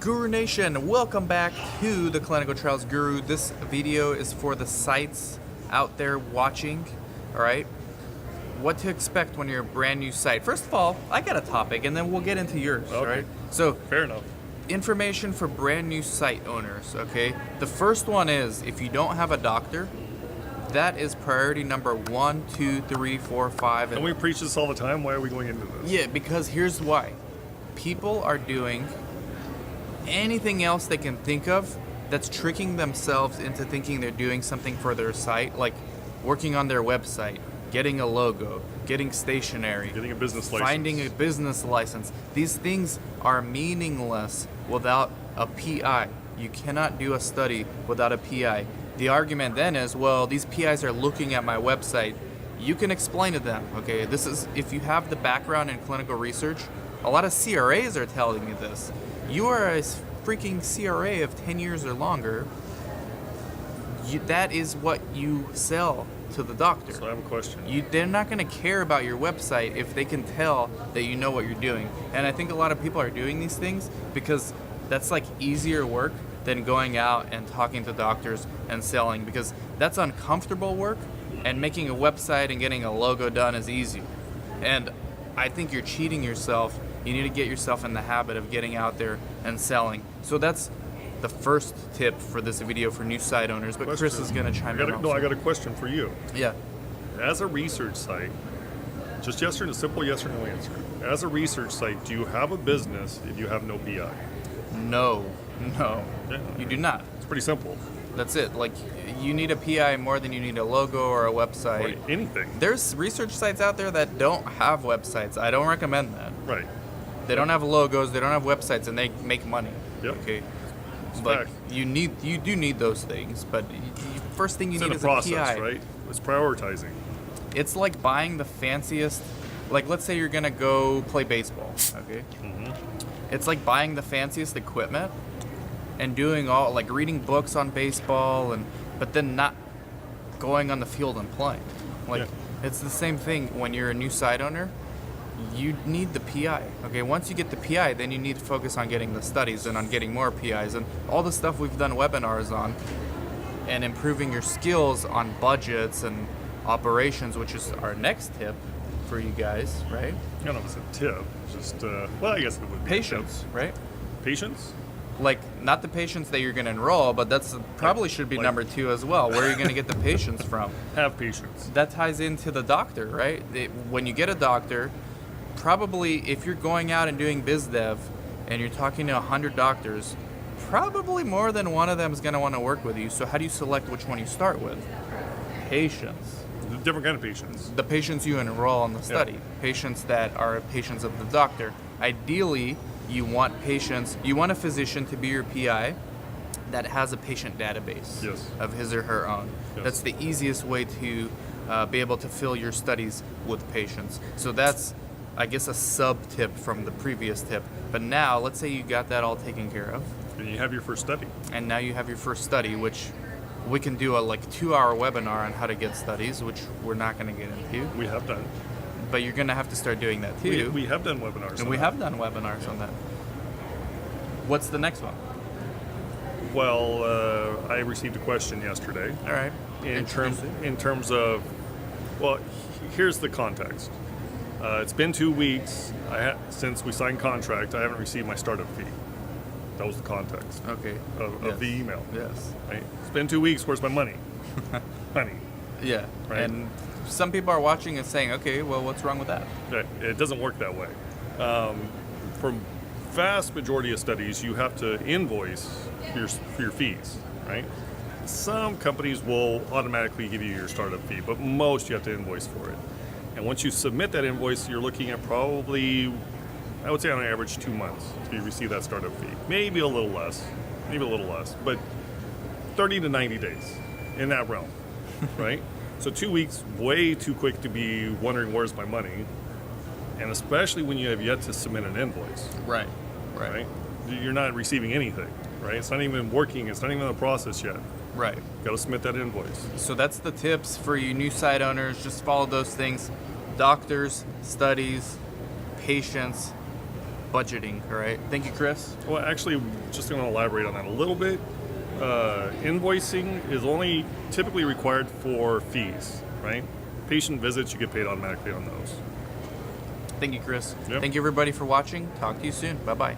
Guru Nation, welcome back to the Clinical Trials Guru. This video is for the sites out there watching, all right? What to expect when you're a brand new site. First of all, I got a topic and then we'll get into yours, all right? So, fair enough. Information for brand new site owners, okay? The first one is, if you don't have a doctor, that is priority number 1, 2, 3, 4, 5. And we preach this all the time. Why are we going into this? Yeah, because here's why. People are doing anything else they can think of that's tricking themselves into thinking they're doing something for their site, like working on their website, getting a logo, getting stationery, Getting a business license. finding a business license. These things are meaningless without a PI. You cannot do a study without a PI. The argument then is, well, these PIs are looking at my website. You can explain to them, okay, this is, if you have the background in clinical research, a lot of CRAs are telling you this. You are a freaking CRA of 10 years or longer. That is what you sell to the doctor. So I have a question. They're not going to care about your website if they can tell that you know what you're doing. And I think a lot of people are doing these things because that's like easier work than going out and talking to doctors and selling, because that's uncomfortable work, and making a website and getting a logo done is easy. And I think you're cheating yourself. You need to get yourself in the habit of getting out there and selling. So that's the first tip for this video for new site owners, but Chris is going to chime in. I got a question for you. Yeah. As a research site, just yes or no, simple yes or no answer. As a research site, do you have a business if you have no PI? No. Yeah. You do not. It's pretty simple. That's it. Like, you need a PI more than you need a logo or a website. Right. Anything. There's research sites out there that don't have websites. I don't recommend that. Right. They don't have logos, they don't have websites, and they make money. Yep. Okay. It's Like, fact. you do need those things, but first thing you It's need in is the process, a PI. right? It's prioritizing. It's like buying the fanciest. Like, let's say you're gonna go play baseball. Okay. Mm-hmm. It's like buying the fanciest equipment and doing all, like, reading books on baseball, but then not going on the field and playing. Like, It's the same thing when you're a new site owner. You need the PI. Okay, once you get the PI, then you need to focus on getting the studies and on getting more PIs and all the stuff we've done webinars on, and improving your skills on budgets and operations, which is our next tip for you guys, right? I don't know if it's a tip. Just, well, I guess it would be Patience, right? a tip. Patience? Like, not the patients that you're going to enroll, but that's probably should be Like- number 2 as well. Where are you going to get the patients from? Have patience. That ties into the doctor, right? When you get a doctor, probably if you're going out and doing biz dev and you're talking to 100 doctors, probably more than one of them is going to want to work with you. So how do you select which one you start with? Patients. Different kind of patience. The patients you enroll in the study. Patients that are patients of the doctor. Ideally, you want a physician to be your PI that has a patient database Yes. of his or her own. Yes. That's the easiest way to be able to fill your studies with patients. So that's, I guess, a sub-tip from the previous tip. But now, let's say you got that all taken care of, And you have your first study. and now you have your first study, which we can do a 2-hour webinar on how to get studies, which we're not going to get into. We have done. But you're going to have to start doing that too. We have done webinars. And on we that. have done webinars on that. What's the next one? Well, I received a question yesterday All right. in terms of, well, here's the context. It's been 2 weeks since we signed contract. I haven't received my startup fee. That was the context Okay. of Yes. the email. Yes. Right? It's been 2 weeks. Where's my money? Money. Yeah. Right. And some people are watching and saying, okay, well, what's wrong with that? It doesn't work that way. For vast majority of studies, you have to invoice for your fees, right? Some companies will automatically give you your startup fee, but most you have to invoice for it. And once you submit that invoice, you're looking at probably, I would say on average, 2 months to receive that startup fee. Maybe a little less, but 30 to 90 days in that realm, right? So 2 weeks, way too quick to be wondering where's my money, and especially when you have yet to submit an invoice, Right. right? You're not receiving anything, right? It's not even working. It's not even in the process yet. Right. Got to submit that invoice. So that's the tips for you new site owners. Just follow those things. Doctors, studies, patients, budgeting, right? Thank you, Chris. Well, actually, just going to elaborate on that a little bit. Invoicing is only typically required for fees, right? Patient visits, you get paid automatically on those. Thank you, Chris. Yep. Thank you, everybody, for watching. Talk to you soon. Bye-bye.